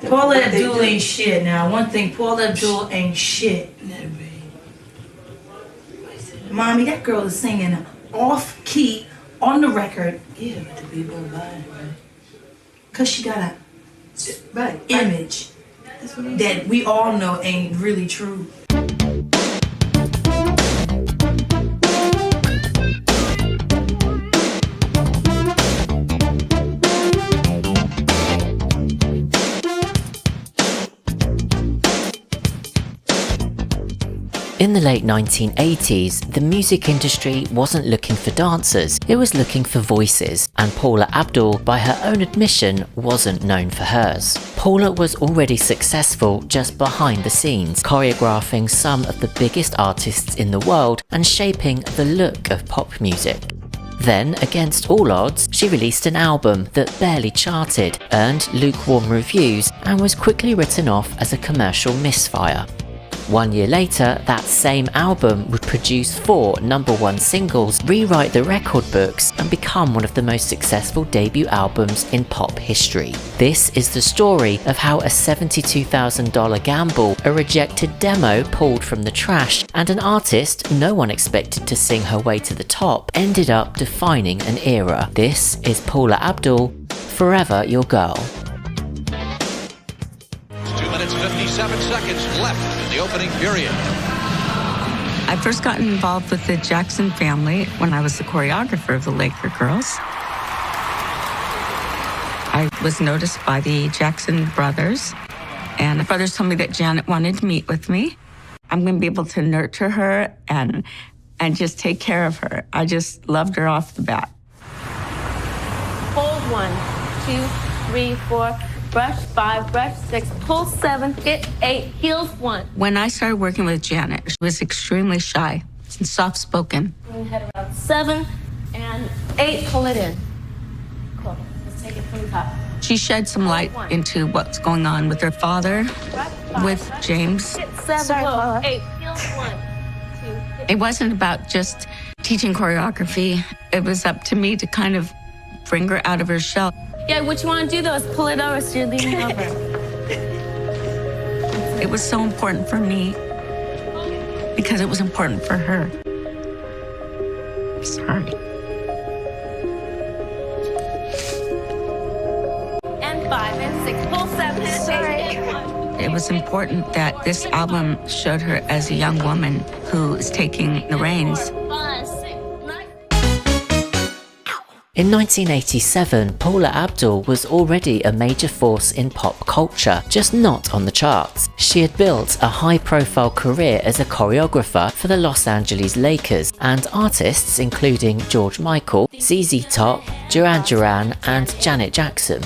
Paula Abdul ain't shit now. One thing, Paula Abdul ain't shit. Mommy, that girl is singing off key on the record. Yeah, but the people are buying it, right? Cause she got a image that we all know ain't really true. In the late 1980s, the music industry wasn't looking for dancers, it was looking for voices, and Paula Abdul, by her own admission, wasn't known for hers. Paula was already successful just behind the scenes, choreographing some of the biggest artists in the world and shaping the look of pop music. Then, against all odds, she released an album that barely charted, earned lukewarm reviews, and was quickly written off as a commercial misfire. 1 year later, that same album would produce 4 #1 singles, rewrite the record books, and become one of the most successful debut albums in pop history. This is the story of how a $72,000 gamble, a rejected demo pulled from the trash, and an artist no one expected to sing her way to the top ended up defining an era. This is Paula Abdul, Forever Your Girl. 2 minutes 57 seconds left in the opening period. I first got involved with the Jackson family when I was the choreographer of the Laker Girls. I was noticed by the Jackson brothers, and the brothers told me that Janet wanted to meet with me. I'm going to be able to nurture her and just take care of her. I just loved her off the bat. Hold 1, 2, 3, 4. Brush 5, brush 6, pull 7, hit 8, heels 1. When I started working with Janet, she was extremely shy and soft-spoken. Head around 7 and 8, pull it in. Cool. Let's take it from the top. She shed some light into what's going on with her father, with James. Hit 7, whoa, 8, heels 1, 2, It wasn't about just teaching choreography. It was up to me to kind of bring her out of her shell. Yeah, what you want to do though is pull it over so you're leaning over. It was so important for me because it was important for her. Sorry. And 5 and 6, pull 7 and 8, 1. It was important that this album showed her as a young woman who is taking the reins. 5, 6, 9. In 1987, Paula Abdul was already a major force in pop culture, just not on the charts. She had built a high-profile career as a choreographer for the Los Angeles Lakers, and artists including George Michael, ZZ Top, Duran Duran, and Janet Jackson.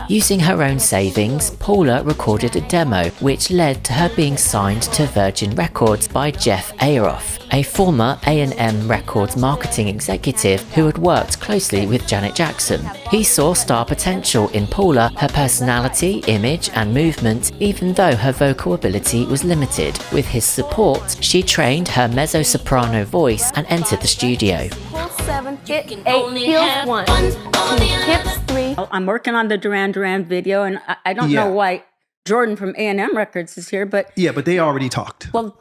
Using her own savings, Paula recorded a demo which led to her being signed to Virgin Records by Jeff Ayeroff, a former A&M Records marketing executive who had worked closely with Janet Jackson. He saw star potential in Paula, her personality, image, and movement, even though her vocal ability was limited. With his support, she trained her mezzo-soprano voice and entered the studio. Pull 7, hit 8, heels 1, 2, hips 3. I'm working on the Duran Duran video, and I don't know why Jordan from A&M Records is here, but yeah, but they already talked. Well,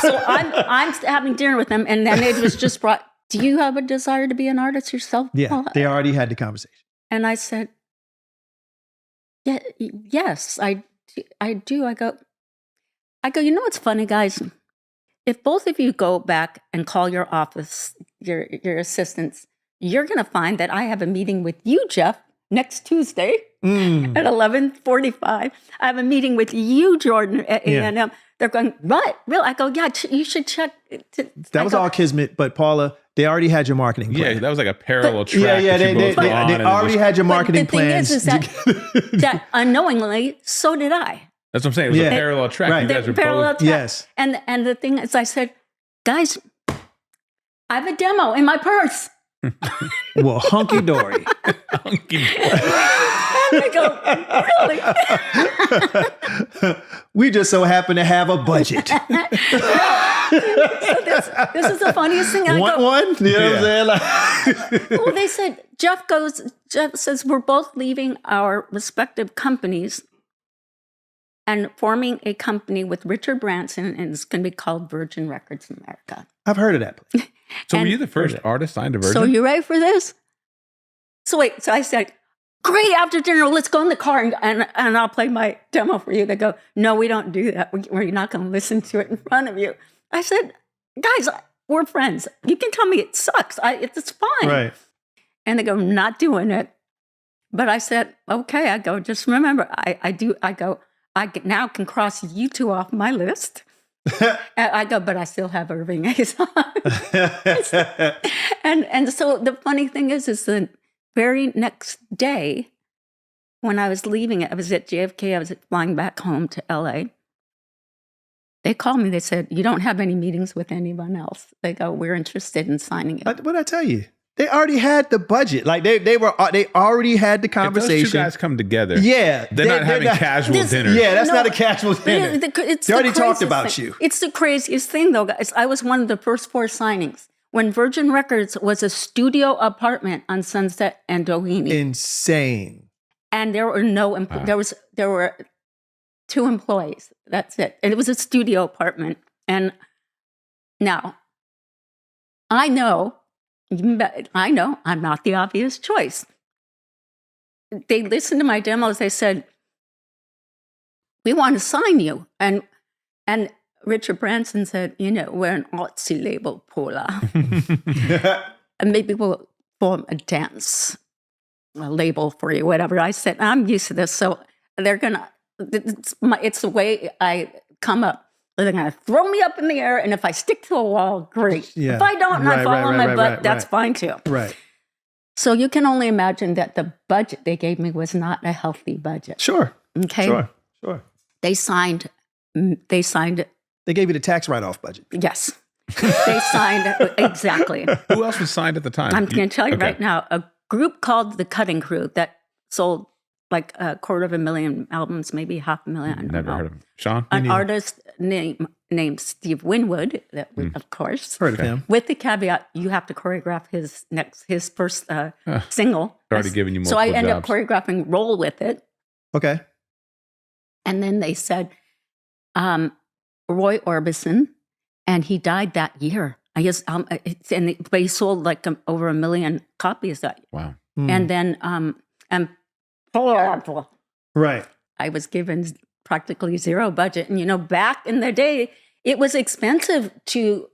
so I'm having dinner with them, and then it was just brought. Do you have a desire to be an artist yourself? Yeah, Well, they already had the conversation. and I said, yeah, yes, I do. I go. You know what's funny, guys? If both of you go back and call your office, your assistants, you're going to find that I have a meeting with you, Jeff, next Tuesday at 11:45. I have a meeting with you, Jordan, at A&M. They're going, what? Really? I go, yeah, you should check. That was all kismet, but Paula, they already had your marketing plan. Yeah, that was like a parallel track. They already had your marketing plans. But the thing is that unknowingly, so did I. That's what I'm saying. It was a parallel track. Right. You guys were Parallel both. track. Yes. And the thing is, I said, guys, I have a demo in my purse. Well, hunky dory. I go, really? We just so happen to have a budget. So this is the funniest thing. I Want go, one? You know what I'm saying? Like, well, they said, Jeff says, we're both leaving our respective companies and forming a company with Richard Branson, and it's going to be called Virgin Records America. I've heard of that place. So were you the first artist signed to Virgin? So you ready for this? So I said, great, after dinner, let's go in the car and I'll play my demo for you. They go, no, we don't do that. We're not going to listen to it in front of you. I said, guys, we're friends. You can tell me it sucks. It's fine. Right. And they go, not doing it. But I said, okay. I go, just remember, I now can cross you two off my list. And I go, but I still have Irving A song. and so the funny thing is the very next day, when I was leaving, I was at JFK, I was flying back home to LA. They called me, they said, you don't have any meetings with anyone else. They go, we're interested in signing it. What did I tell you? They already had the budget. Like they already had the conversation. If those two guys come together. Yeah. They're not having casual dinners. Yeah, that's not a casual dinner. They already talked about you. It's the craziest thing, though, guys. I was one of the first 4 signings when Virgin Records was a studio apartment on Sunset and Doheny. Insane. And there were there were 2 employees. That's it. And it was a studio apartment. And now, I know I'm not the obvious choice. They listened to my demos. They said, we want to sign you. And Richard Branson said, we're an artsy label, Paula. And maybe we'll form a dance label for you, whatever. I said, I'm used to this. So they're going to, it's the way I come up. They're going to throw me up in the air, and if I stick to a wall, great. Yeah. If I don't and I fall on my butt, that's fine too. Right. So you can only imagine that the budget they gave me was not a healthy budget. Sure. Okay. Sure. They signed. They gave you the tax write-off budget. Yes. They signed exactly. Who else was signed at the time? I'm going to tell you right now. A group called the Cutting Crew that sold like 250,000 albums, maybe 500,000. Never heard of him. Sean? An artist named Steve Winwood, that we, of course. Heard of him. With the caveat, you have to choreograph his first single. Already giving you more. So I ended up choreographing Roll With It. Okay. And then they said, Roy Orbison, and he died that year. I guess, but he sold like over 1 million copies that year. Wow. And then, and Paula Abdul. Right. I was given practically 0 budget. And, back in the day, it was expensive to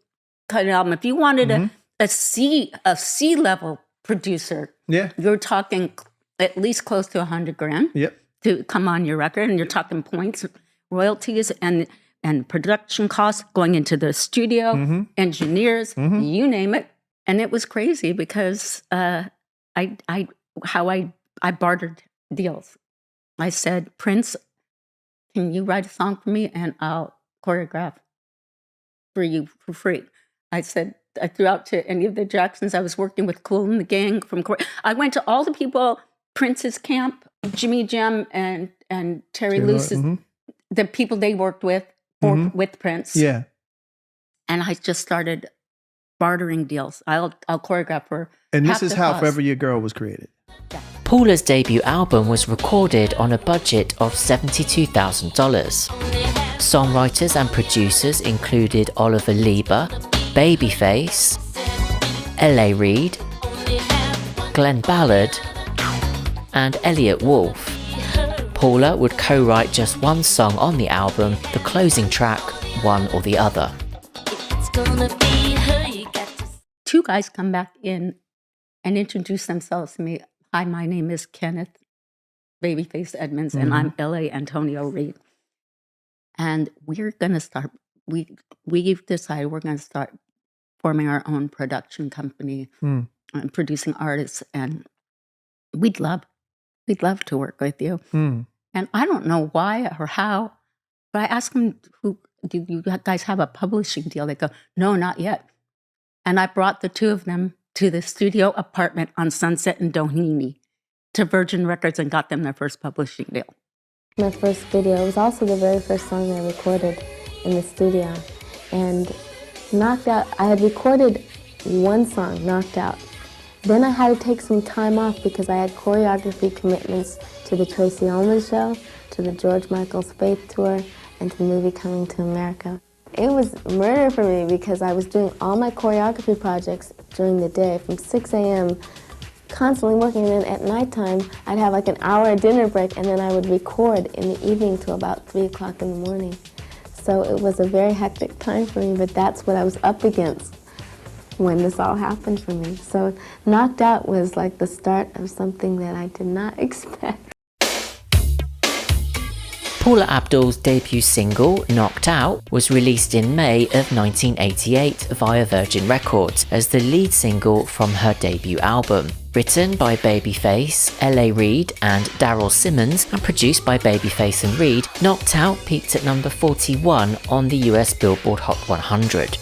cut an album. If you wanted a C-level producer, you're talking at least close to $100,000 to come on your record. And you're talking points, royalties, and production costs going into the studio, engineers, you name it. And it was crazy because I bartered deals. I said, Prince, can you write a song for me and I'll choreograph for you for free? I said, I threw out to any of the Jacksons. I was working with Kool and the Gang I went to all the people, Prince's camp, Jimmy Jam and Terry Luce's, the people they worked with Prince. Yeah. And I just started bartering deals. I'll choreograph for And half this is the how cost. Forever Your Girl was created. Yeah. Paula's debut album was recorded on a budget of $72,000. Songwriters and producers included Oliver Lieber, Babyface, L.A. Reid, Glenn Ballard, and Elliot Wolf. Paula would co-write just one song on the album, the closing track, One or the Other. 2 guys come back in and introduce themselves to me. Hi, my name is Kenneth Babyface Edmonds, and I'm L.A. Antonio Reid. And we're going to start, we've decided we're going to start forming our own production company and producing artists. And we'd love to work with you. And I don't know why or how, but I asked them, do you guys have a publishing deal? They go, no, not yet. And I brought the 2 of them to the studio apartment on Sunset and Doheny to Virgin Records and got them their first publishing deal. My first video was also the very first song I recorded in the studio. And Knocked Out, I had recorded one song, Knocked Out. Then I had to take some time off because I had choreography commitments to the Tracy Ullman show. to the George Michael's Faith Tour, and to the movie Coming to America. It was murder for me because I was doing all my choreography projects during the day from 6 a.m., constantly working, and then at nighttime I'd have like an hour dinner break, and then I would record in the evening till about 3 o'clock in the morning. So it was a very hectic time for me, but that's what I was up against when this all happened for me. So Knocked Out was like the start of something that I did not expect. Paula Abdul's debut single, Knocked Out, was released in May of 1988 via Virgin Records as the lead single from her debut album. Written by Babyface, L.A. Reid and Daryl Simmons and produced by Babyface and Reid, Knocked Out peaked at number 41 on the US Billboard Hot 100.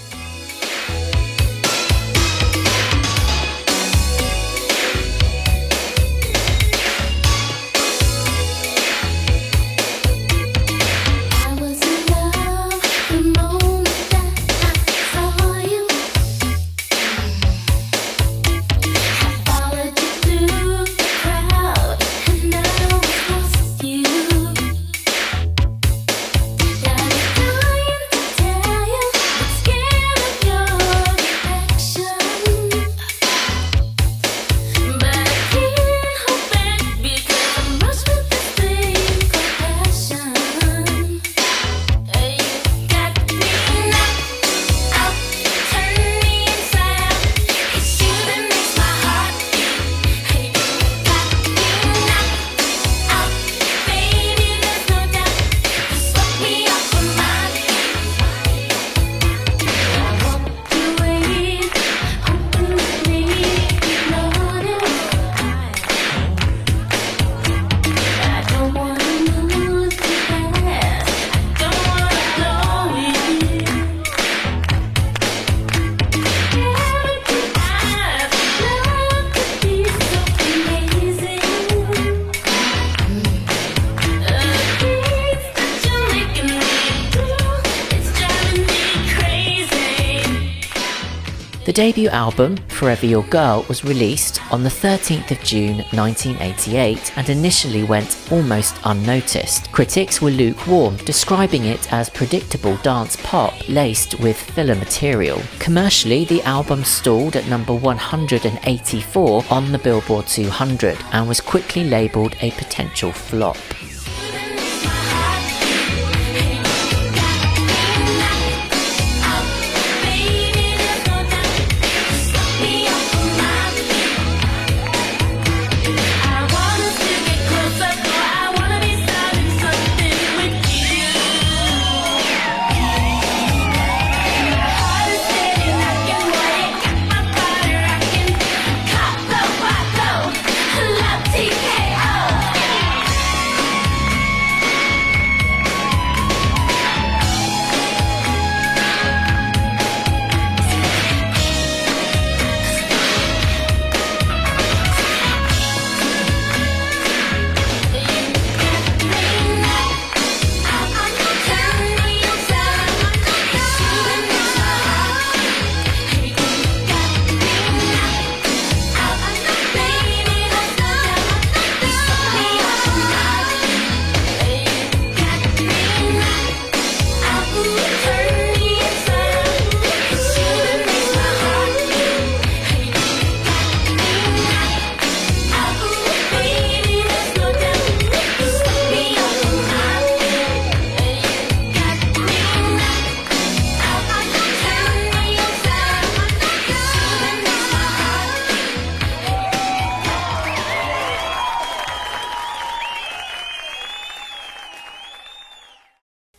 The debut album, Forever Your Girl, was released on the 13th of June 1988 and initially went almost unnoticed. Critics were lukewarm, describing it as predictable dance pop laced with filler material. Commercially, the album stalled at number 184 on the Billboard 200 and was quickly labelled a potential flop.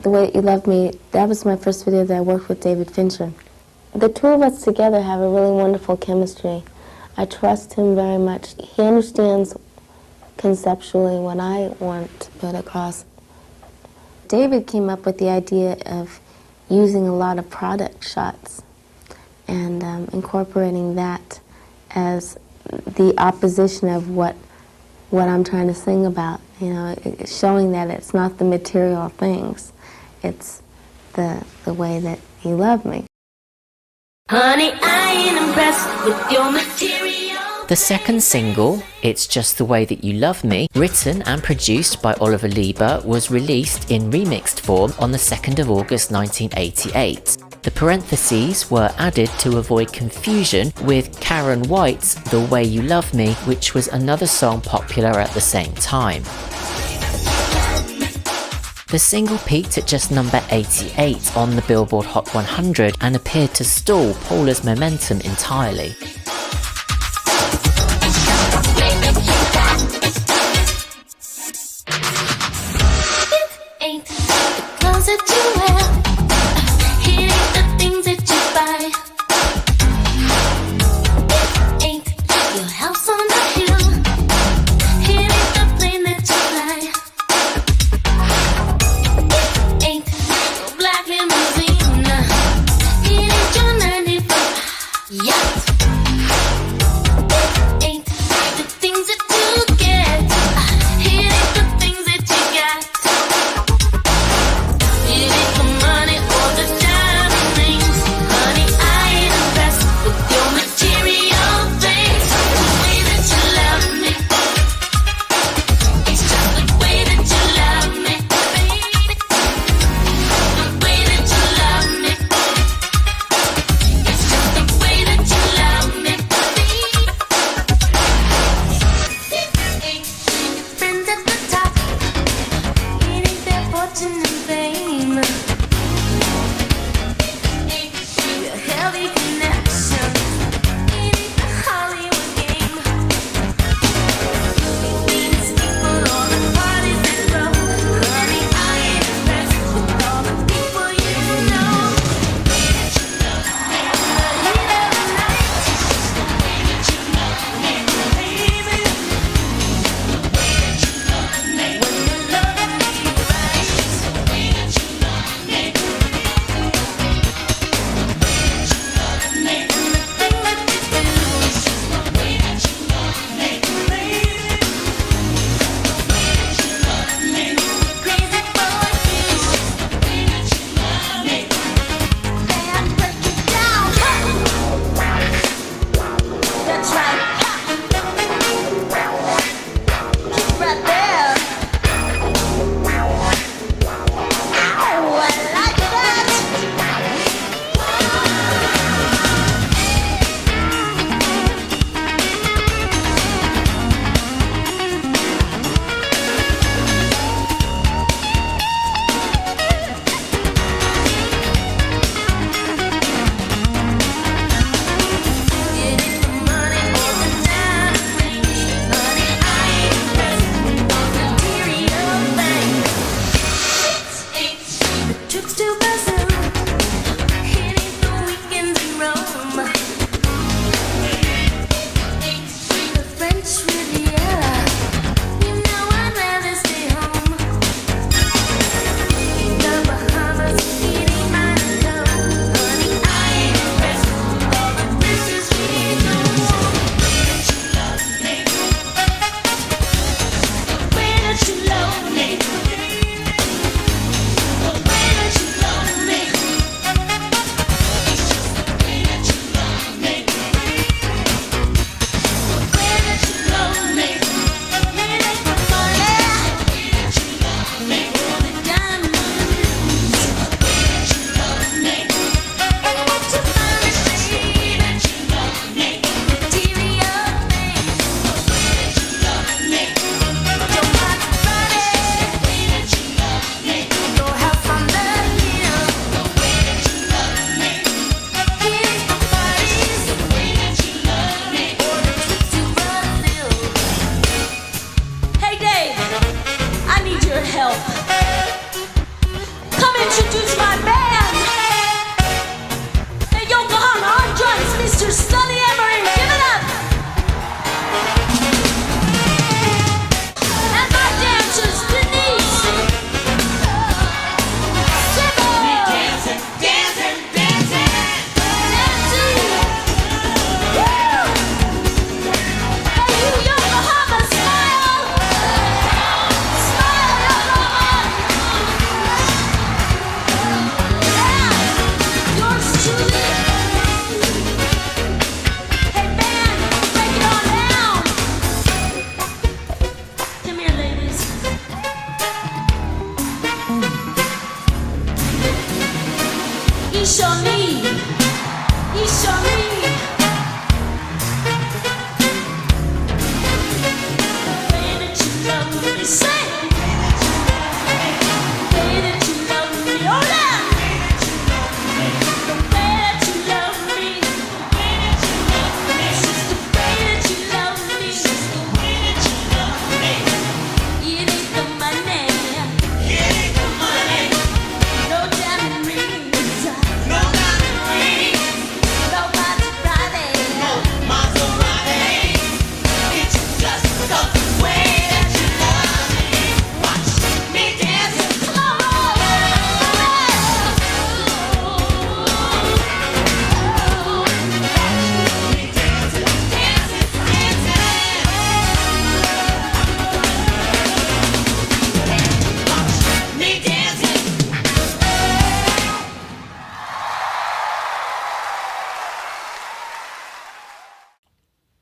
The Way That You Love Me, that was my first video that I worked with David Fincher. The two of us together have a really wonderful chemistry. I trust him very much. He understands conceptually what I want to put across. David came up with the idea of using a lot of product shots and incorporating that as the opposition of what I'm trying to sing about. You know, showing that it's not the material things. It's the way that you love me. Honey, I ain't impressed with your material The second single, It's Just the Way That You Love Me, written and produced by Oliver Lieber, was released in remixed form on the 2nd of August 1988. The parentheses were added to avoid confusion with Karen White's The Way You Love Me, which was another song popular at the same time. The single peaked at just number 88 on the Billboard Hot 100 and appeared to stall Paula's momentum entirely.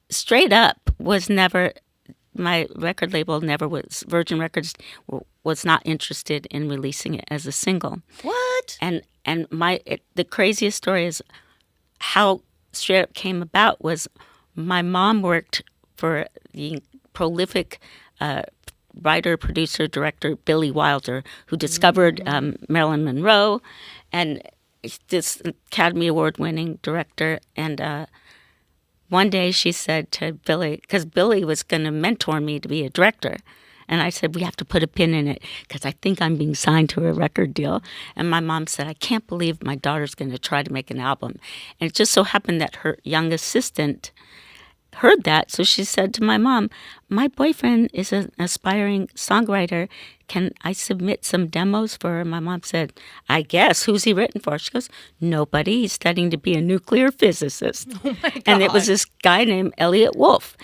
Straight Up was never, my record label never was, Virgin Records was not interested in releasing it as a single. What? And the craziest story is how Straight Up came about was my mom worked for the prolific writer, producer, director Billy Wilder, who discovered Marilyn Monroe, and this Academy Award-winning director. And one day she said to Billy, because Billy was going to mentor me to be a director, and I said, we have to put a pin in it because I think I'm being signed to a record deal. And my mom said, I can't believe my daughter's going to try to make an album. And it just so happened that her young assistant heard that. So she said to my mom, my boyfriend is an aspiring songwriter. Can I submit some demos for her? My mom said, I guess. Who's he written for? She goes, nobody. He's studying to be a nuclear physicist. Oh my God. And it was this guy named Elliot Wolf.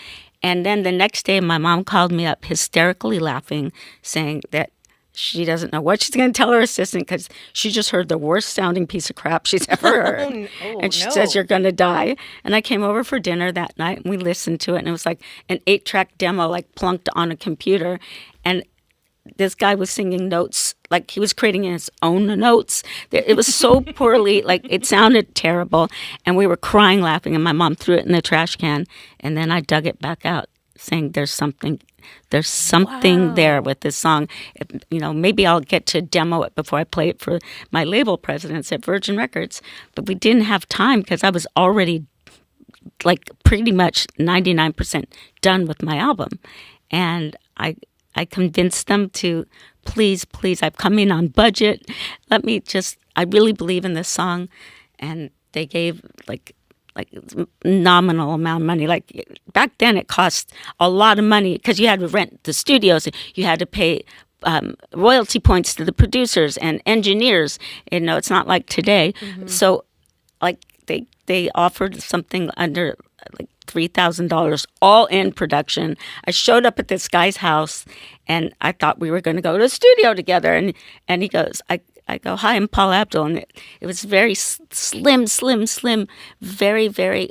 And then the next day, my mom called me up hysterically laughing, saying that she doesn't know what she's going to tell her assistant because she just heard the worst sounding piece of crap she's ever heard. And she says, you're going to die. And I came over for dinner that night and we listened to it. And it was like an 8-track demo, like plunked on a computer. And this guy was singing notes, like he was creating his own notes. It was so poorly, like it sounded terrible. And we were crying, laughing. And my mom threw it in the trash can. And then I dug it back out, saying there's something there with this song. You know, maybe I'll get to demo it before I play it for my label presidents at Virgin Records. But we didn't have time because I was already like pretty much 99% done with my album. And I convinced them to, please, I've come in on budget. I really believe in this song. And they gave like nominal amount of money. Like back then it cost a lot of money because you had to rent the studios. You had to pay royalty points to the producers and engineers. You know, it's not like today. Mm-hmm. So like they offered something under like $3,000 all in production. I showed up at this guy's house and I thought we were going to go to a studio together. And he goes, I go, hi, I'm Paula Abdul. And it was very slim, very, very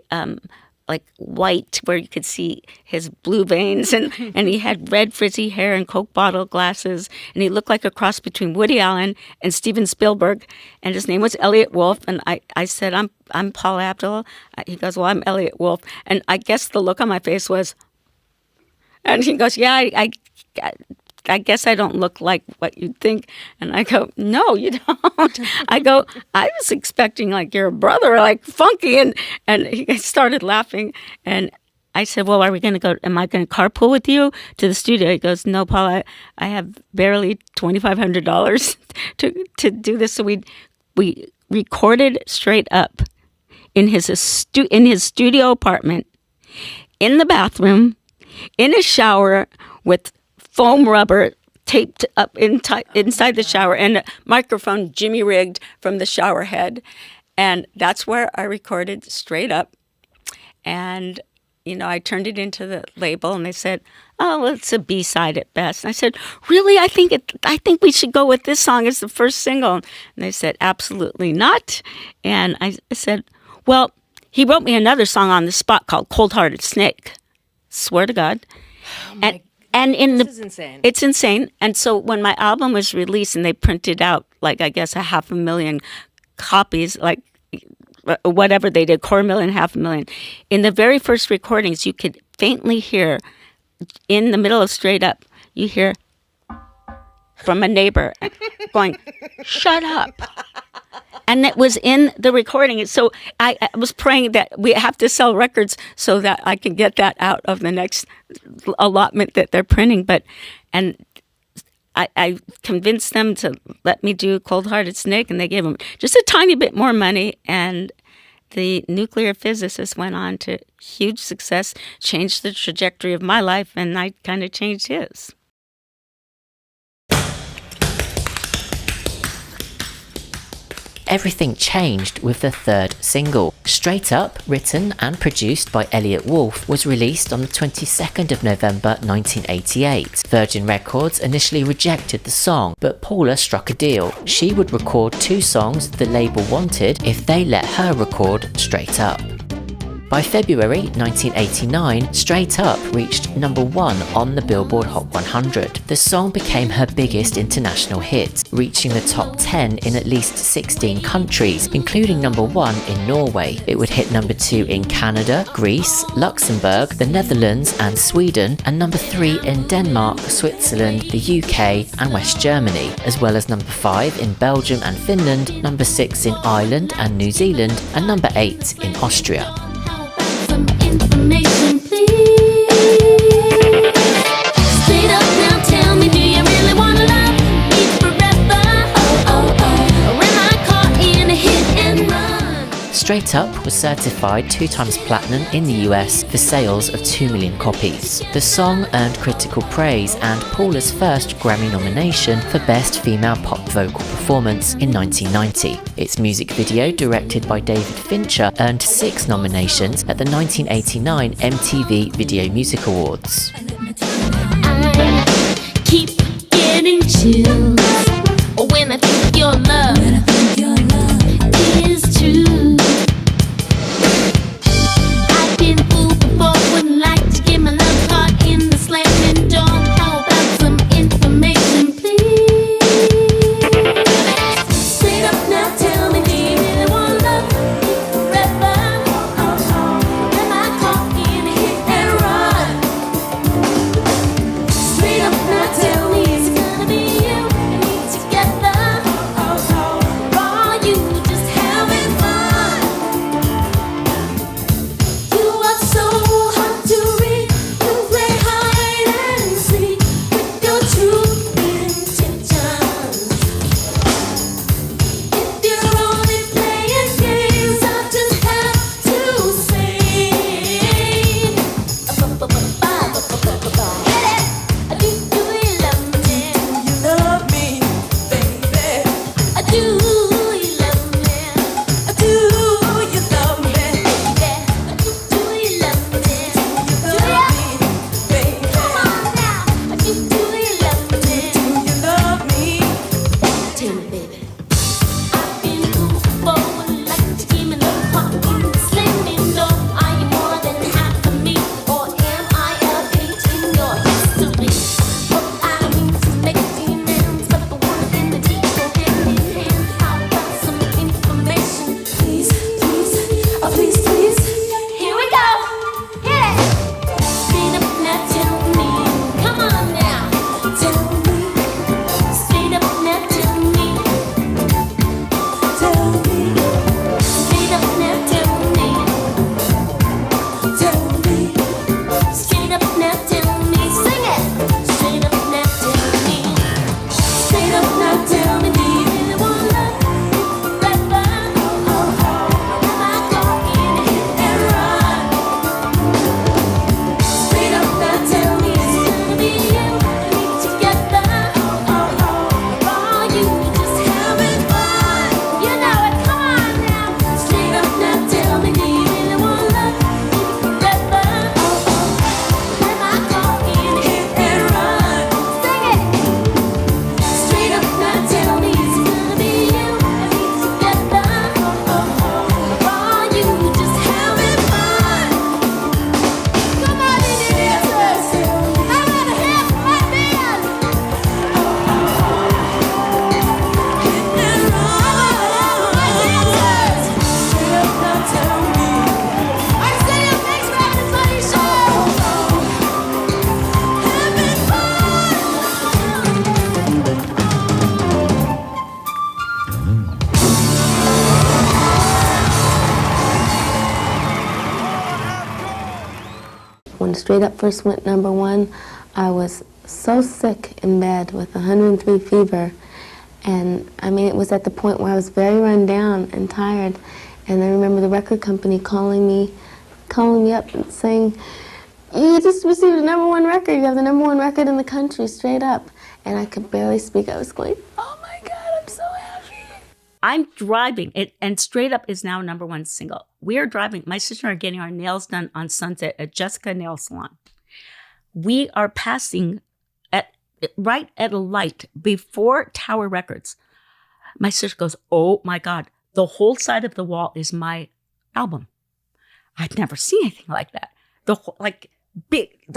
like white where you could see his blue veins. And he had red frizzy hair and Coke bottle glasses. And he looked like a cross between Woody Allen and Steven Spielberg. And his name was Elliot Wolf. And I said, I'm Paula Abdul. He goes, well, I'm Elliot Wolf. And I guess the look on my face was, and he goes, yeah, I guess I don't look like what you'd think. And I go, no, you don't. I go, I was expecting like your brother, like funky. And he started laughing. And I said, well, are we going to go, am I going to carpool with you to the studio? He goes, no, Paula, I have barely $2,500 to do this. So we recorded Straight Up in his studio apartment, in the bathroom, in a shower with foam rubber taped up inside the shower and a microphone Jimmy rigged from the shower head. And that's where I recorded Straight Up. And, you know, I turned it into the label and they said, oh, well, it's a B-side at best. And I said, really? I think we should go with this song as the first single. And they said, absolutely not. And I said, well, he wrote me another song on the spot called Cold Hearted Snake. Swear to God. This is insane. It's insane. And so when my album was released and they printed out, like, I guess 500,000 copies, like whatever they did, 250,000, 500,000. In the very first recordings, you could faintly hear, in the middle of Straight Up, you hear from a neighbor going, "Shut up." And it was in the recording. So I was praying that we have to sell records so that I can get that out of the next allotment that they're printing. And I convinced them to let me do Cold Hearted Snake, and they gave them just a tiny bit more money. And the nuclear physicist went on to huge success, changed the trajectory of my life, and I kind of changed his. Everything changed with the third single. Straight Up, written and produced by Elliot Wolf, was released on the 22nd of November 1988. Virgin Records initially rejected the song, but Paula struck a deal. She would record 2 songs the label wanted if they let her record Straight Up. By February 1989, Straight Up reached number 1 on the Billboard Hot 100. The song became her biggest international hit, reaching the top 10 in at least 16 countries, including number 1 in Norway. It would hit number 2 in Canada, Greece, Luxembourg, the Netherlands and Sweden, and number 3 in Denmark, Switzerland, the UK and West Germany, as well as number 5 in Belgium and Finland, number 6 in Ireland and New Zealand, and number 8 in Austria. Some information, please. Straight up now, tell me, do you really wanna love me forever? Or am I caught in a hit and run? Straight Up was certified 2 times platinum in the US for sales of 2 million copies. The song earned critical praise and Paula's first Grammy nomination for Best Female Pop Vocal Performance in 1990. Its music video, directed by David Fincher, earned 6 nominations at the 1989 MTV Video Music Awards. I keep getting chills when I think your love is true. I've been fooled before, wouldn't like to get my love caught in the slamming door. How about some information, please? Straight up now, tell me, do you really wanna love me forever? Am I caught in a hit and run? Straight up now, tell me, is it gonna be you? when Straight Up first went #1, I was so sick in bed with 103 fever. And I mean, it was at the point where I was very run down and tired. And I remember the record company calling me up and saying, "You just received a #1 record. You have the #1 record in the country, Straight Up." And I could barely speak. I was going, "Oh my God, I'm so happy." I'm driving it, and Straight Up is now #1 single. We are driving. My sister and I are getting our nails done on Sunset at Jessica Nail Salon. We are passing right at a light before Tower Records. My sister goes, "Oh my God, the whole side of the wall is my album." I'd never seen anything like that. The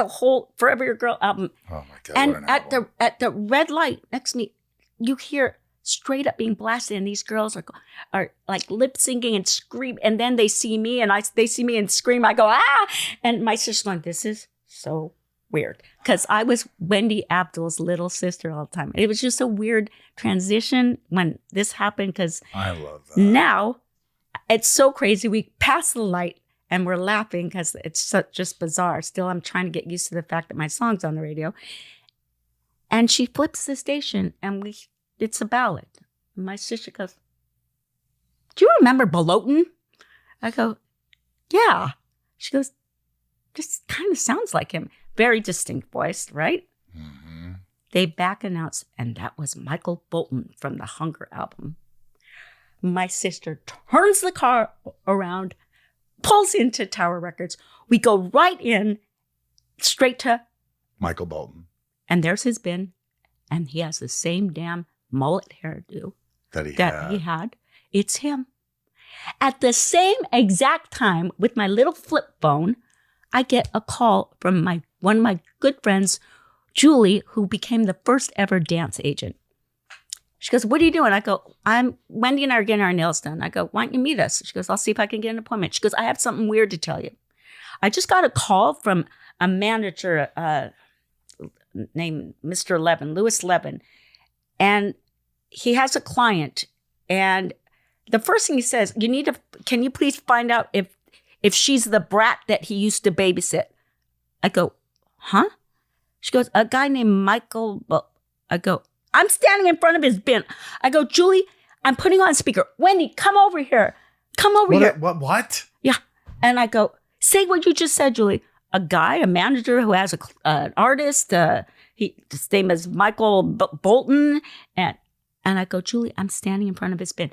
whole Forever Your Girl album. Oh my God! And what an album. at the red light next to me, you hear Straight Up being blasted, and these girls are like lip syncing and scream, and then they see me and they see me and scream. I go, "Ah!" And my sister's going, "This is so weird," because I was Wendy Abdul's little sister all the time. It was just a weird transition when this happened, because I love that. now it's so crazy. We pass the light and we're laughing because it's just bizarre. Still, I'm trying to get used to the fact that my song's on the radio. And she flips the station and it's a ballad. And my sister goes, "Do you remember Belotin?" I go, "Yeah." She goes, "This kind of sounds like him." Very distinct voice, right? Mm-hmm. They back announced, and that was Michael Bolton from the Hunger album. My sister turns the car around, pulls into Tower Records. We go right in, straight to Michael Bolton. And there's his bin, and he has the same damn mullet hairdo That he had. It's him. At the same exact time, with my little flip phone, I get a call from one of my good friends, Julie, who became the first ever dance agent. She goes, "What are you doing?" I go, Wendy and I are getting our nails done. I go, "Why don't you meet us?" She goes, "I'll see if I can get an appointment." She goes, "I have something weird to tell you. I just got a call from a manager named Mr. Levin, Louis Levin, and he has a client. And the first thing he says, can you please find out if she's the brat that he used to babysit?" I go, "Huh?" She goes, "A guy named Michael." I go, "I'm standing in front of his bin." I go, "Julie, I'm putting on speaker. Wendy, come over here. Come over here." What? Yeah. And I go, "Say what you just said, Julie." A guy, a manager who has an artist. His name is Michael Bolton. And I go, "Julie, I'm standing in front of his bin."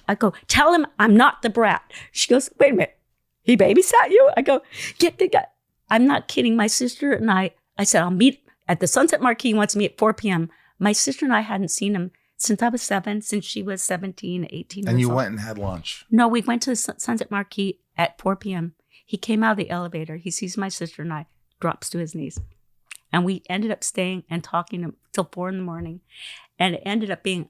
I go, "Tell him I'm not the brat." She goes, "Wait a minute. He babysat you?" I go, "Get the guy." I'm not kidding. My sister and I said, "I'll meet at the Sunset Marquee." He wants to meet at 4 p.m. My sister and I hadn't seen him since I was 7, since she was 17, 18. And you went and had lunch? No, we went to the Sunset Marquee at 4 p.m. He came out of the elevator. He sees my sister and I, drops to his knees. And we ended up staying and talking till 4 a.m. And it ended up being,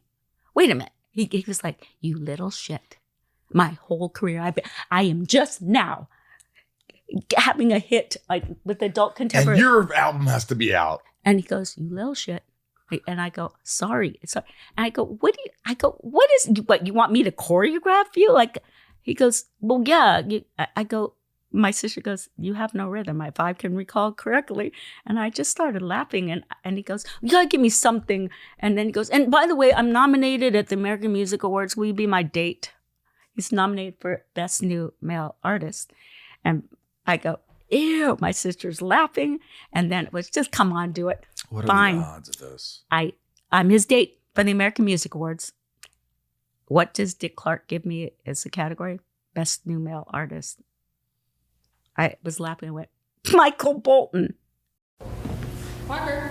wait a minute. He was like, "You little shit. My whole career, I am just now having a hit like with adult contemporary. And your album has to be out." And he goes, "You little shit." And I go, sorry. And I go, what you want me to choreograph you? Like, he goes, "Well, yeah." I go, my sister goes, "You have no rhythm, if I can recall correctly." And I just started laughing. And he goes, "You gotta give me something." And then he goes, "And by the way, I'm nominated at the American Music Awards. Will you be my date?" He's nominated for Best New Male Artist. And I go, "Ew." My sister's laughing. And then it was just, "Come on, do it." What Fine. are the odds of this? I'm his date for the American Music Awards. What does Dick Clark give me as the category? Best New Male Artist. I was laughing and went, "Michael Bolton." Parker.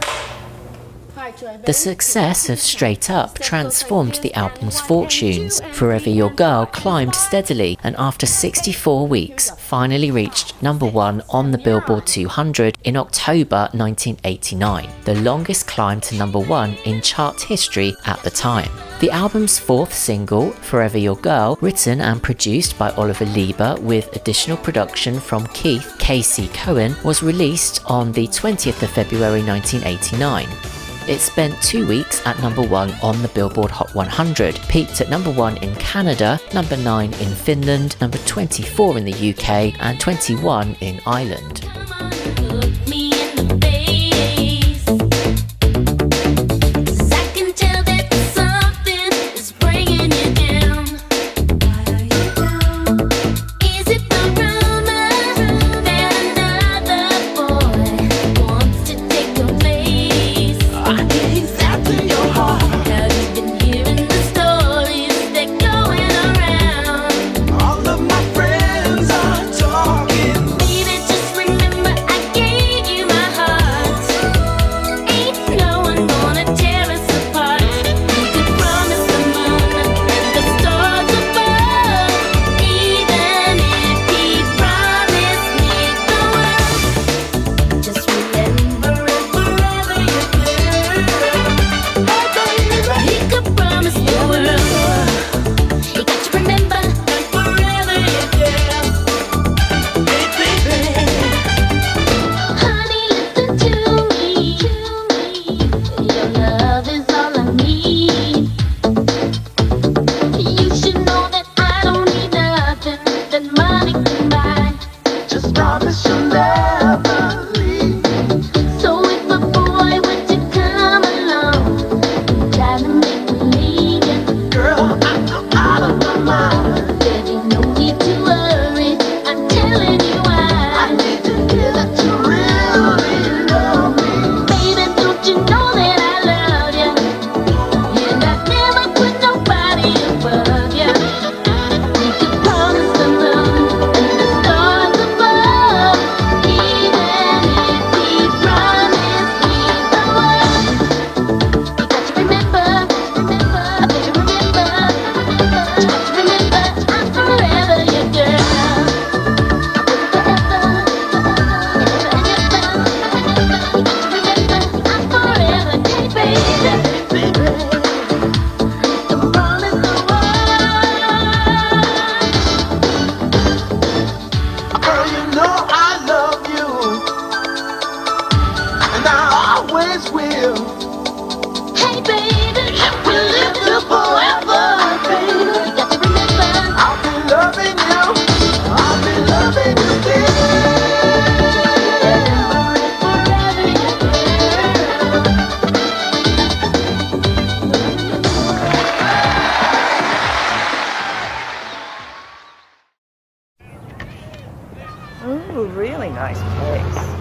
The success of Straight Up transformed the album's fortunes. Forever Your Girl climbed steadily, and after 64 weeks, finally reached #1 on the Billboard 200 in October 1989, the longest climb to #1 in chart history at the time. The album's fourth single, Forever Your Girl, written and produced by Oliver Lieber with additional production from Keith Casey Cohen, was released on the 20th of February 1989. It spent 2 weeks at #1 on the Billboard Hot 100, peaked at #1 in Canada, #9 in Finland, #24 in the UK, and 21 in Ireland.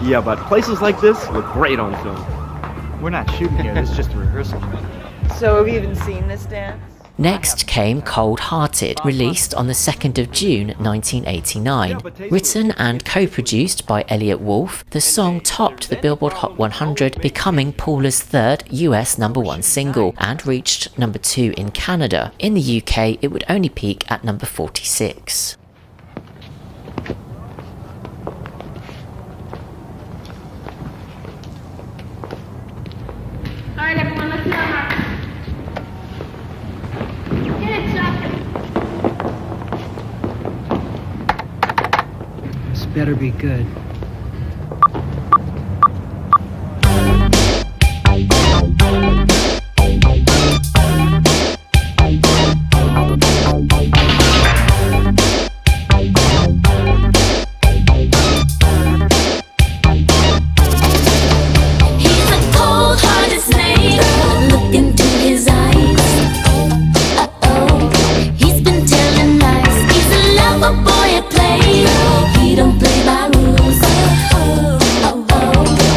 Yeah, but places like this look great on film. We're not shooting here, this is just a rehearsal. So have you even seen this dance? Next came Cold Hearted, released on the 2nd of June 1989. Written and co-produced by Elliot Wolf, the song topped the Billboard Hot 100, becoming Paula's third US #1 single and reached #2 in Canada. In the UK, it would only peak at number 46. All right, everyone, let's hear our Get it, Chuck. This better be good. He's a cold-hearted snake. Look into his eyes. Uh-oh, he's been telling lies. He's a lover boy at play. He don't play by rules. Oh,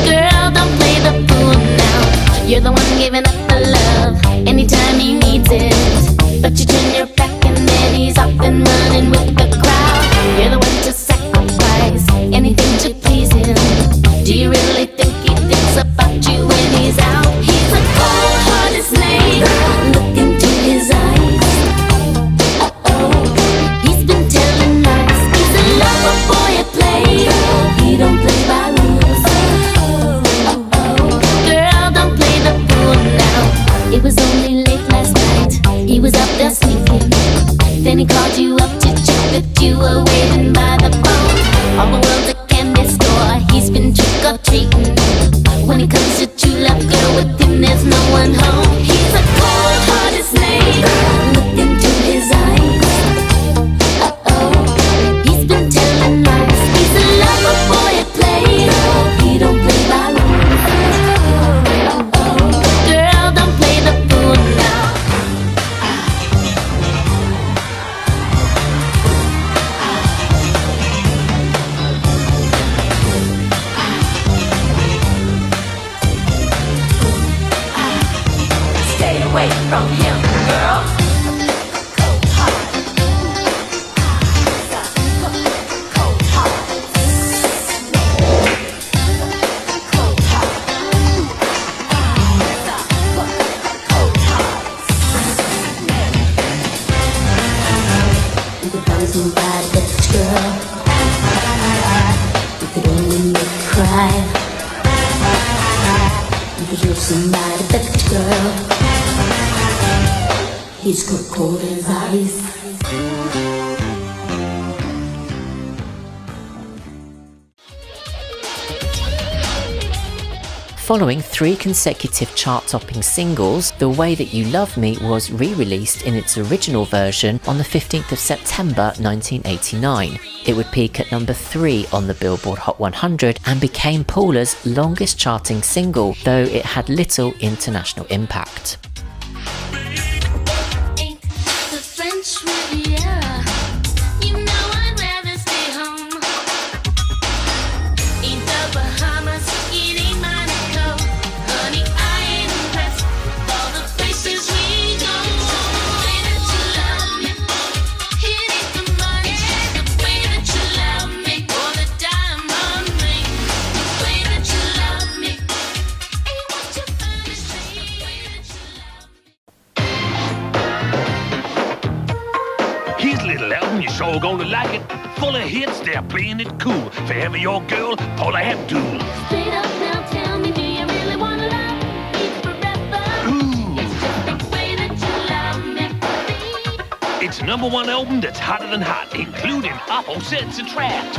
girl, don't play the fool now. You're the one giving up the love anytime he needs it. But you turn your back and then he's off and running with the crowd. You're the one to sacrifice anything to please him. Do you really think he thinks about you when he's out? He's a cold-hearted snake. Look into his eyes. Uh-oh, he's been telling lies. He's a lover boy at play. He don't play by rules. Girl, don't play the fool now. It was only late last night. He was out there sneaking. Then he called you up to check that you were waiting by the phone. All the world's a candy store. He's been trick-or-treating. When it comes to true love, girl, with him there's no one home. He's a cold-hearted snake. Look into his eyes. Uh-oh, he's been telling lies. He's a lover boy at play. He don't play by rules. Girl, don't play the fool now. Stay away from him, girl. You could find somebody that's girl. You could only make her cry. You could love somebody that's girl. He's got cold in his eyes. Following 3 consecutive chart-topping singles, The Way That You Love Me was re-released in its original version on the 15th of September 1989. It would peak at number 3 on the Billboard Hot 100 and became Paula's longest charting single, though it had little international impact. The French Riviera. You know I'd rather stay home. In the Bahamas, it ain't Monaco. Honey, I ain't impressed with all the places we go. The way that you love me, it ain't the money. The way that you love me, or the diamond ring. The way that you love me, ain't what you find is strange. The way that you love me. Here's little album, you sure gonna like it. Full of hits, they're playing it cool. Forever your girl, Paula Abdul. Straight up now, tell me, do you really wanna love me forever? It's just the way that you love me. It's #1 album that's hotter than hot, including opposites attract.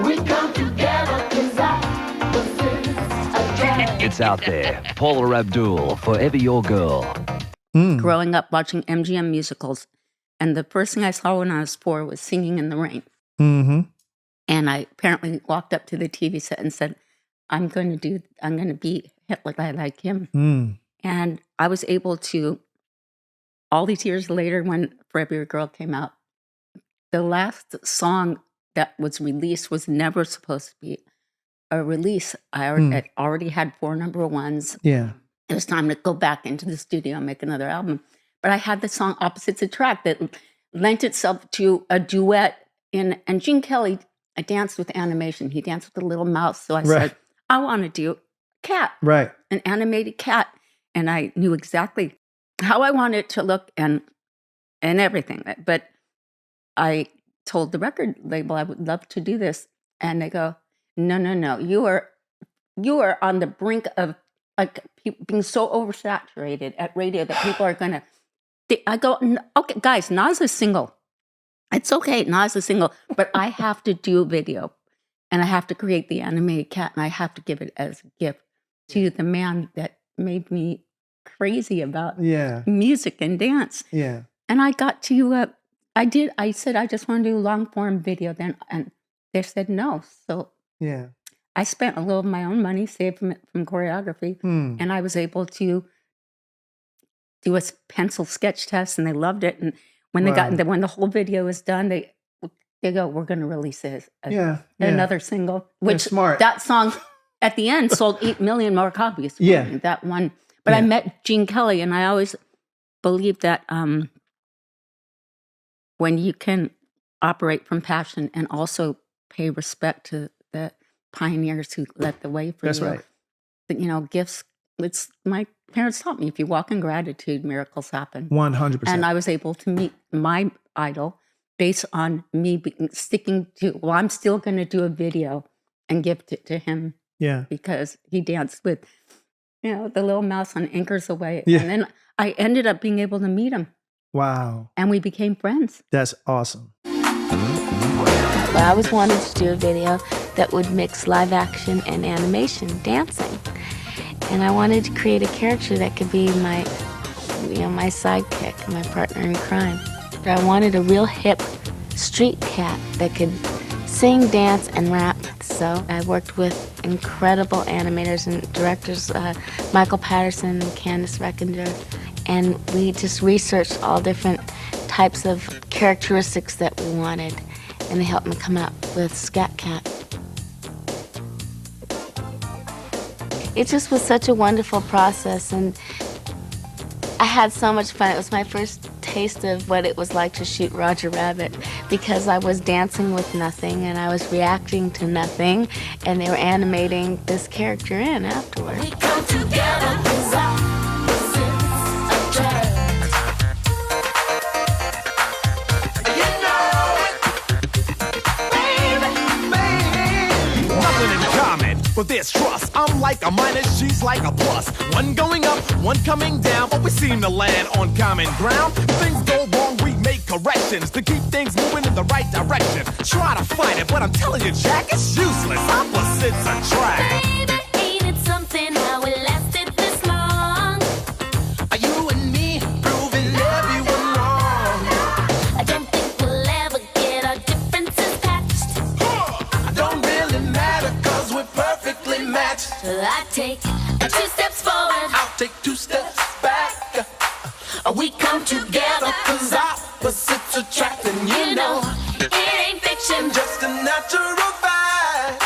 We come together 'cause opposites attract. It's out there. Paula Abdul, Forever Your Girl. Growing up watching MGM musicals, and the first thing I saw when I was 4 was Singing in the Rain. Mm-hmm. And I apparently walked up to the TV set and said, I'm going to be Hitler like him. Mm. And I was able to, all these years later when Forever Your Girl came out, the last song that was released was never supposed to be a release. I already had 4 number ones. Yeah. It was time to go back into the studio and make another album. But I had the song Opposites Attract that lent itself to a duet and Gene Kelly, I danced with animation. He danced with a little mouse. So I said, I want to do a cat. Right. An animated cat. And I knew exactly how I wanted it to look and everything. But I told the record label I would love to do this. And they go, no. You are on the brink of like being so oversaturated at radio that people are going to. I go, okay, guys, Nas is single. It's okay, Nas is single, but I have to do a video and I have to create the animated cat and I have to give it as a gift to the man that made me crazy about music and dance. Yeah. And I got to, I said, I just want to do a long form video then. And they said no. So yeah, I spent a little of my own money saved from choreography. And I was able to do a pencil sketch test and they loved it. And when when the whole video was done, they go, we're going to release it as another single, which smart. That song at the end sold 8 million more copies. That one. But I met Gene Kelly and I always believe that when you can operate from passion and also pay respect to the pioneers who led the way for That's you. right. But, gifts, it's my parents taught me, if you walk in gratitude, miracles happen. 100%. And I was able to meet my idol based on me sticking to, I'm still going to do a video and gift it to him. Yeah. Because he danced with, the little mouse on Anchors Away. Yeah. And then I ended up being able to meet him. Wow. And we became friends. That's awesome. But I always wanted to do a video that would mix live action and animation, dancing. And I wanted to create a character that could be my sidekick, my partner in crime. I wanted a real hip street cat that could sing, dance, and rap. So I worked with incredible animators and directors, Michael Patterson and Candice Reckinger, and we just researched all different types of characteristics that we wanted, and they helped me come up with Scat Cat. It just was such a wonderful process, and I had so much fun. It was my first taste of what it was like to shoot Roger Rabbit, because I was dancing with nothing and I was reacting to nothing, and they were animating this character in afterwards. We come together, 'cause opposites attract. But there's trust. I'm like a minus, she's like a plus. One going up, one coming down, but we seem to land on common ground. If things go wrong, we make corrections to keep things moving in the right direction. Try to fight it, but I'm telling you, Jack, it's useless. Opposites attract. Baby, ain't it something how it lasted this long? Are you and me proving everyone wrong? I don't think we'll ever get our differences patched. I don't really matter, 'cause we're perfectly matched. I take 2 steps forward, I'll take 2 steps back. we come together, 'Cause opposites attract, and you know, it ain't fiction, just a natural fact.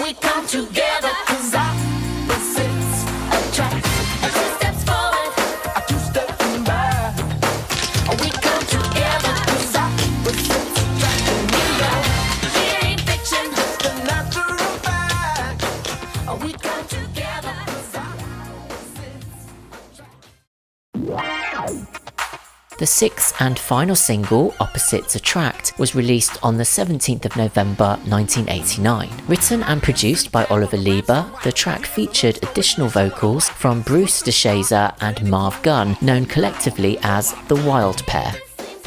we come together, 'cause opposites attract. 2 steps forward, 2 steps back. we come together, 'cause opposites attract, and you know, it ain't fiction, just a natural fact. we come together, 'cause The sixth and final single, Opposites Attract, was released on the 17th of November 1989. Written and produced by Oliver Lieber, the track featured additional vocals from Bruce DeShazer and Marv Gunn, known collectively as the Wild Pair.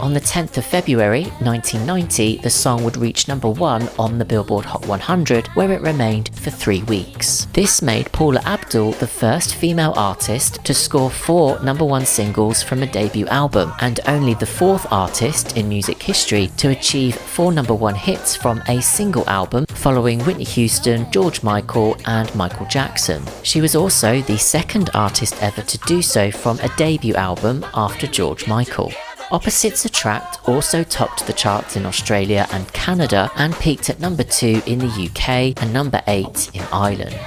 On the 10th of February 1990, the song would reach number 1 on the Billboard Hot 100, where it remained for 3 weeks. This made Paula Abdul the first female artist to score 4 number 1 singles from a debut album, and only the 4th artist in music history to achieve 4 number 1 hits from a single album, following Whitney Houston, George Michael, and Michael Jackson. She was also the 2nd artist ever to do so from a debut album after George Michael. Opposites Attract also topped the charts in Australia and Canada and peaked at number 2 in the UK and number 8 in Ireland.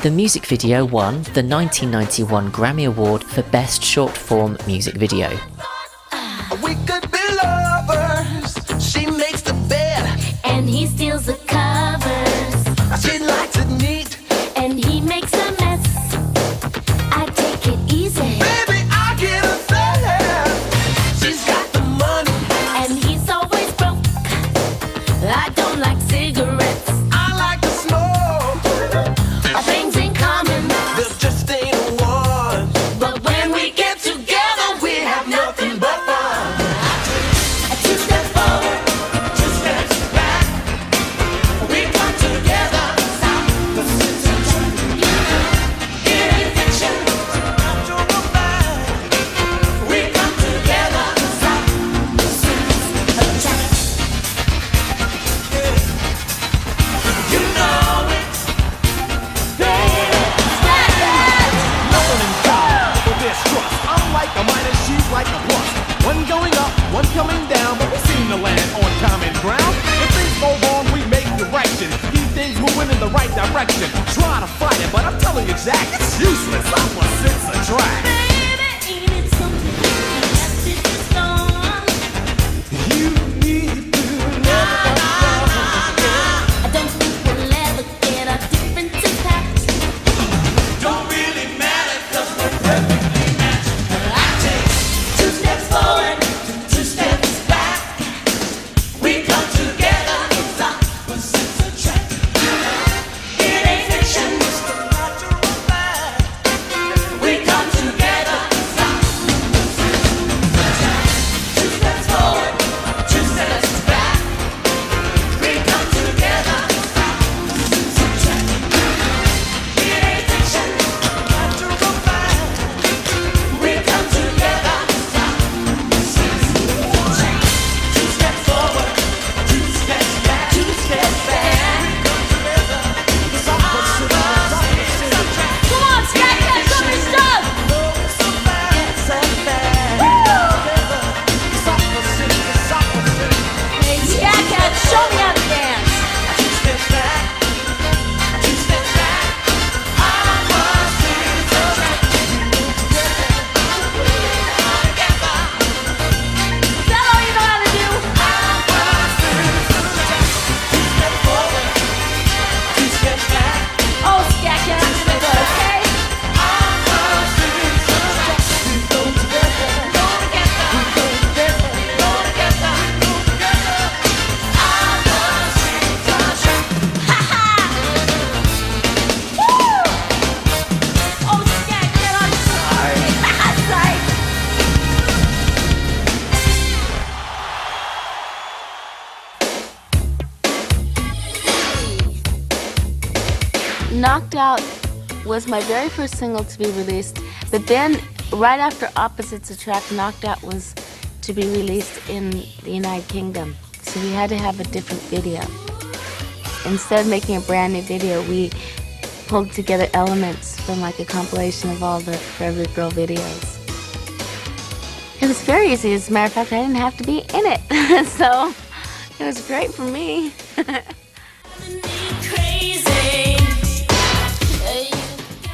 The music video won the 1991 Grammy Award for Best Short Form Music Video. We could be lovers. She makes the bed and he steals the covers. She likes it neat and he makes a mess. I take it easy. Baby, I get upset. She's got the money and he's always broke. I don't like cigarettes. I like to smoke. Our things in common, there just ain't one. But when we get together, we have nothing but fun. Two steps forward, two steps back. We come together. It ain't fiction. We come together. You know it. Nothing in common, but there's trust. I'm like a minus, she's like a plus. One going up, one coming down, but we seem to land on common ground. If things go wrong, we make direction. Keep things moving in the right direction. Try to fight it, but I'm telling you, Jack, it's useless. Opposites attract. You need to don't really matter 'cause we're perfectly matched. I take 2 steps forward, 2 steps back. We come together. It's opposites attract. It ain't fiction. It's the natural fact. We come together. It's opposites attract. 2 steps forward, 2 steps back. We come together. It's opposites attract. It ain't fiction. Natural fact. We come together. It's opposites attract. 2 steps forward, 2 steps back. 2 steps back. It's opposites attract. Come on, Sky Cat, show me stuff! It's a fact. It's a fact. We come together. It's opposites. It's opposites. Hey, Sky Cat, show me how to dance! 2 steps back. 2 steps back. Opposites attract. Is that all you know how to do? Oh, Sky Cat, okay? Oh, Sky Cat, I'm sorry. Sorry. Knocked Out was my very first single to be released, but then right after Opposites Attract, Knocked Out was to be released in the United Kingdom. So we had to have a different video. Instead of making a brand new video, we pulled together elements from like a compilation of all the For Every Girl videos. It was very easy. As a matter of fact, I didn't have to be in it. So it was great for me.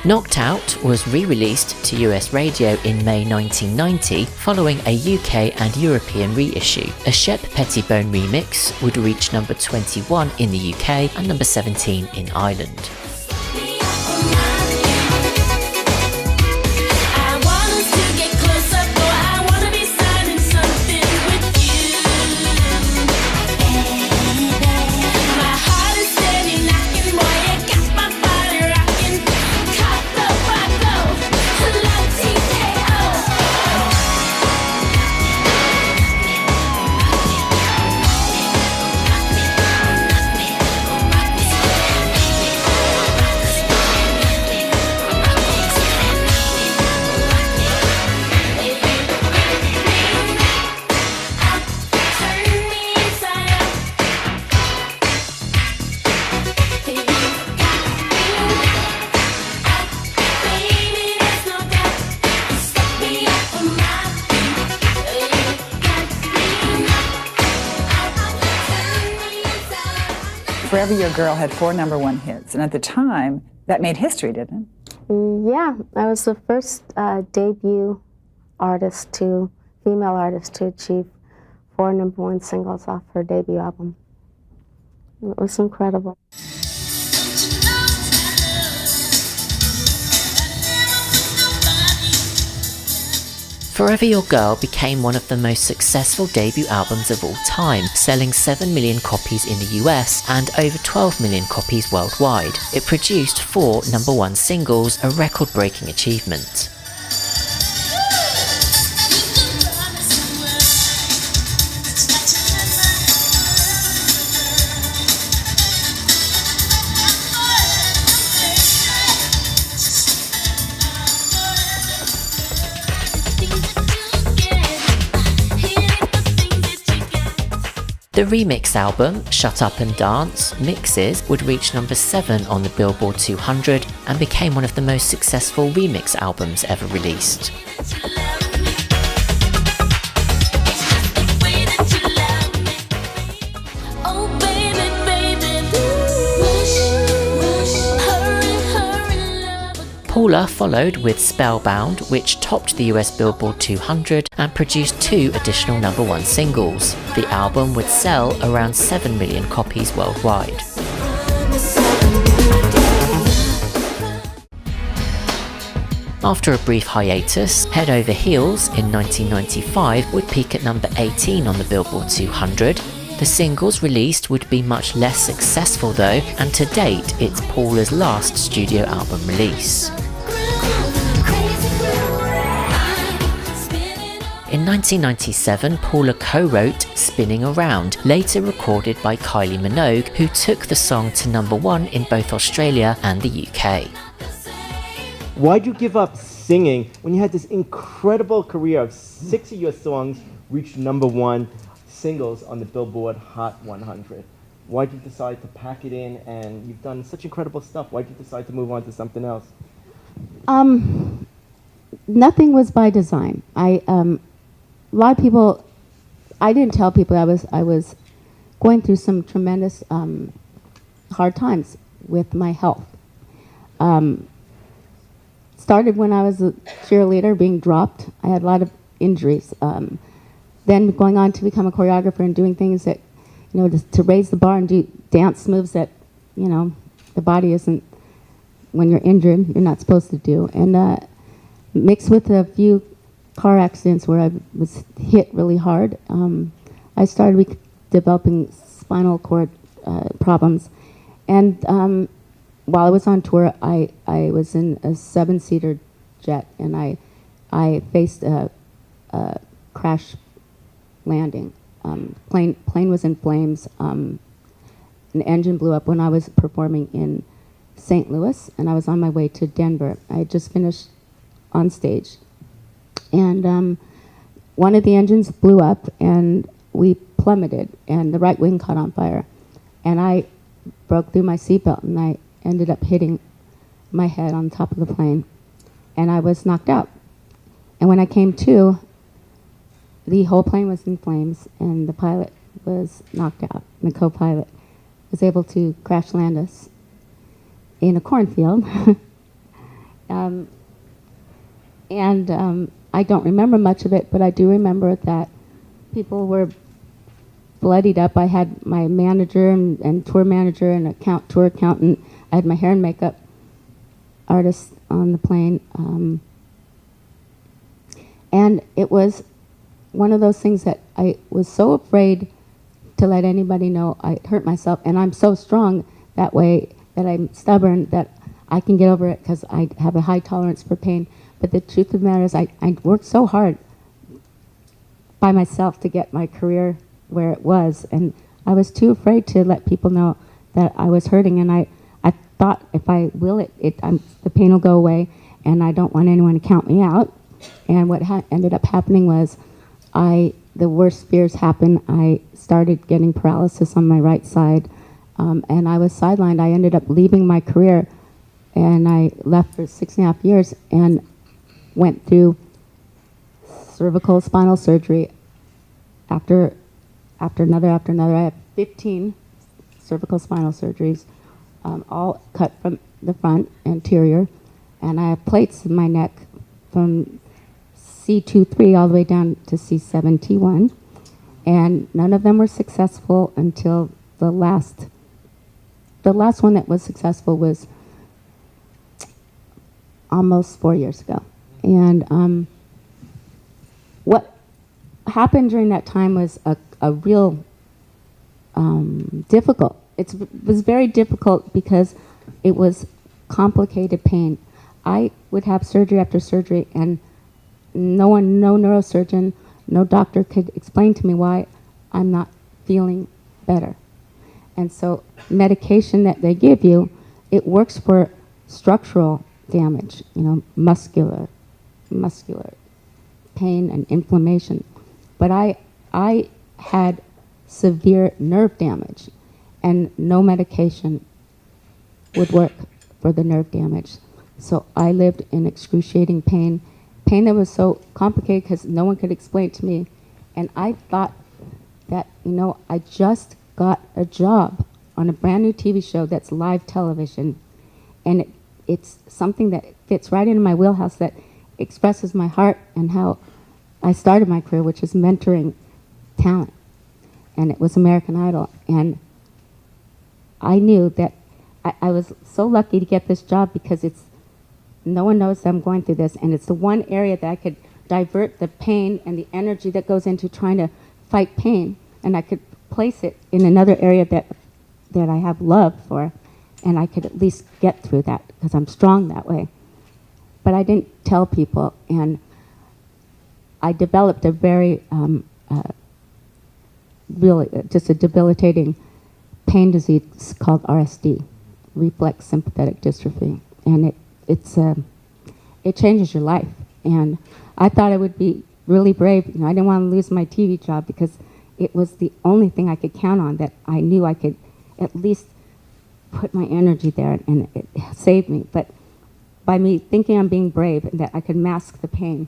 Knocked Out was re-released to US radio in May 1990 following a UK and European reissue. A Shep Pettibone remix would reach number 21 in the UK and number 17 in Ireland. Forever Your Girl had 4 #1 hits, and at the time, that made history, didn't it? Yeah, I was the first debut female artist to achieve 4 #1 singles off her debut album. It was incredible. Forever Your Girl became one of the most successful debut albums of all time, selling 7 million copies in the US and over 12 million copies worldwide. It produced 4 #1 singles, a record-breaking achievement. The remix album, Shut Up and Dance Mixes, would reach number 7 on the Billboard 200 and became one of the most successful remix albums ever released. Paula followed with Spellbound, which topped the US Billboard 200 and produced 2 additional #1 singles. The album would sell around 7 million copies worldwide. After a brief hiatus, Head Over Heels in 1995 would peak at number 18 on the Billboard 200. The singles released would be much less successful though, and to date it's Paula's last studio album release. In 1997, Paula co-wrote Spinning Around, later recorded by Kylie Minogue, who took the song to #1 in both Australia and the UK. Why'd you give up singing when you had this incredible career of 6 of your songs reached #1 singles on the Billboard Hot 100? Why'd you decide to pack it in, and you've done such incredible stuff? Why'd you decide to move on to something else? Nothing was by design. A lot of people, I didn't tell people I was going through some tremendous hard times with my health. Started when I was a cheerleader, being dropped. I had a lot of injuries. Then going on to become a choreographer and doing things that, to raise the bar and do dance moves that, the body isn't, when you're injured, you're not supposed to do. And mixed with a few car accidents where I was hit really hard, I started developing spinal cord problems. And while I was on tour, I was in a 7-seater jet, and I faced a crash landing. Plane was in flames. An engine blew up when I was performing in St. Louis, and I was on my way to Denver. I had just finished on stage, and one of the engines blew up, and we plummeted, and the right wing caught on fire, and I broke through my seatbelt, and I ended up hitting my head on top of the plane, and I was knocked out. And when I came to, the whole plane was in flames, and the pilot was knocked out. And the co-pilot was able to crash land us in a cornfield. I don't remember much of it, but I do remember that people were bloodied up. I had my manager and tour manager and tour accountant. I had my hair and makeup artist on the plane. And it was one of those things that I was so afraid to let anybody know I hurt myself. And I'm so strong that way, that I'm stubborn, that I can get over it because I have a high tolerance for pain. But the truth of the matter is I worked so hard by myself to get my career where it was. And I was too afraid to let people know that I was hurting. And I thought if I will it, the pain will go away, and I don't want anyone to count me out. And what ended up happening was the worst fears happened. I started getting paralysis on my right side, and I was sidelined. I ended up leaving my career, and I left for 6.5 years and went through cervical spinal surgery after another. I have 15 cervical spinal surgeries, all cut from the front, anterior, and I have plates in my neck from C23 all the way down to C7T1, and none of them were successful until the last one that was successful was almost 4 years ago. And what happened during that time was a real difficult. It was very difficult because it was complicated pain. I would have surgery after surgery, and no neurosurgeon, no doctor could explain to me why I'm not feeling better. And so medication that they give you, it works for structural damage, muscular pain and inflammation. But I had severe nerve damage, and no medication would work for the nerve damage. So I lived in excruciating pain that was so complicated because no one could explain it to me. And I thought that, I just got a job on a brand new TV show that's live television, and it's something that fits right into my wheelhouse, that expresses my heart and how I started my career, which is mentoring talent. And it was American Idol. And I knew that I was so lucky to get this job because no one knows that I'm going through this, and it's the one area that I could divert the pain and the energy that goes into trying to fight pain, and I could place it in another area that I have love for, and I could at least get through that because I'm strong that way. But I didn't tell people, and I developed a very really just a debilitating pain disease called RSD, reflex sympathetic dystrophy, and it changes your life. And I thought I would be really brave. I didn't want to lose my TV job because it was the only thing I could count on, that I knew I could at least put my energy there, and it saved me. But by me thinking I'm being brave and that I could mask the pain.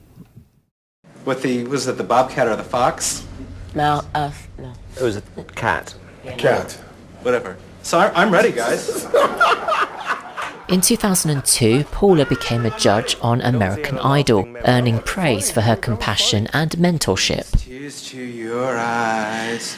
Was it the bobcat or the fox? No. It was a cat. Cat. Whatever. So I'm ready, guys. In 2002, Paula became a judge on American Idol, earning praise for her compassion and mentorship. Tears to your eyes,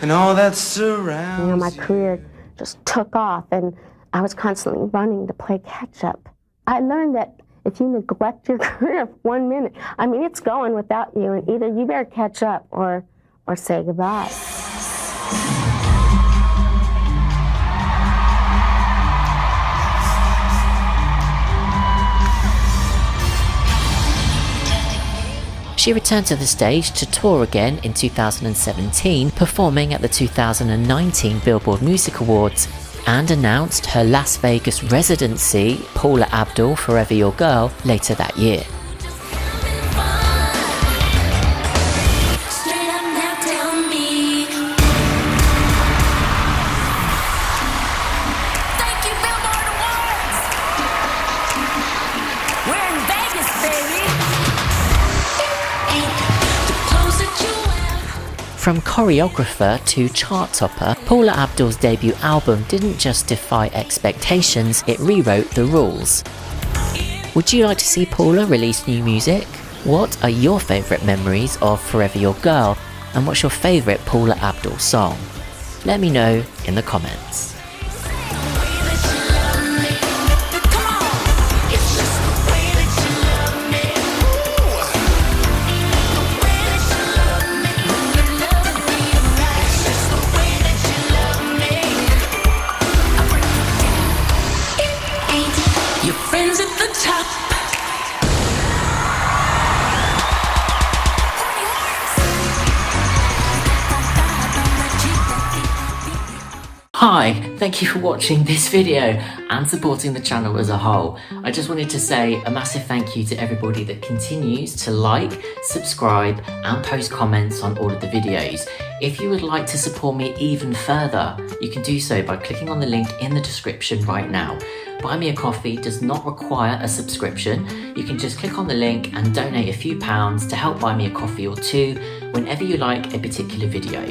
and all that surrounds my career just took off, and I was constantly running to play catch-up. I learned that if you neglect your career for 1 minute, it's going without you, and either you better catch up or say goodbye. She returned to the stage to tour again in 2017, performing at the 2019 Billboard Music Awards, and announced her Las Vegas residency, Paula Abdul, Forever Your Girl, later that year. From choreographer to chart topper, Paula Abdul's debut album didn't just defy expectations, it rewrote the rules. Would you like to see Paula release new music? What are your favourite memories of Forever Your Girl, and what's your favourite Paula Abdul song? Let me know in the comments. Hi, thank you for watching this video and supporting the channel as a whole. I just wanted to say a massive thank you to everybody that continues to like, subscribe and post comments on all of the videos. If you would like to support me even further, you can do so by clicking on the link in the description right now. Buy Me a Coffee does not require a subscription. You can just click on the link and donate a few pounds to help buy me a coffee or two whenever you like a particular video.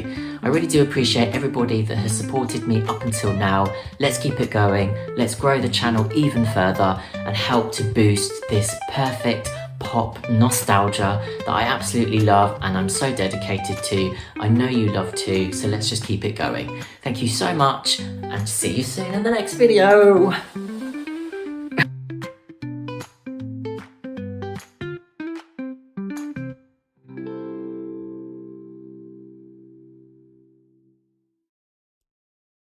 I really do appreciate everybody that has supported me up until now. Let's keep it going. Let's grow the channel even further and help to boost this perfect pop nostalgia that I absolutely love and I'm so dedicated to. I know you love too, so let's just keep it going. Thank you so much and see you soon in the next video.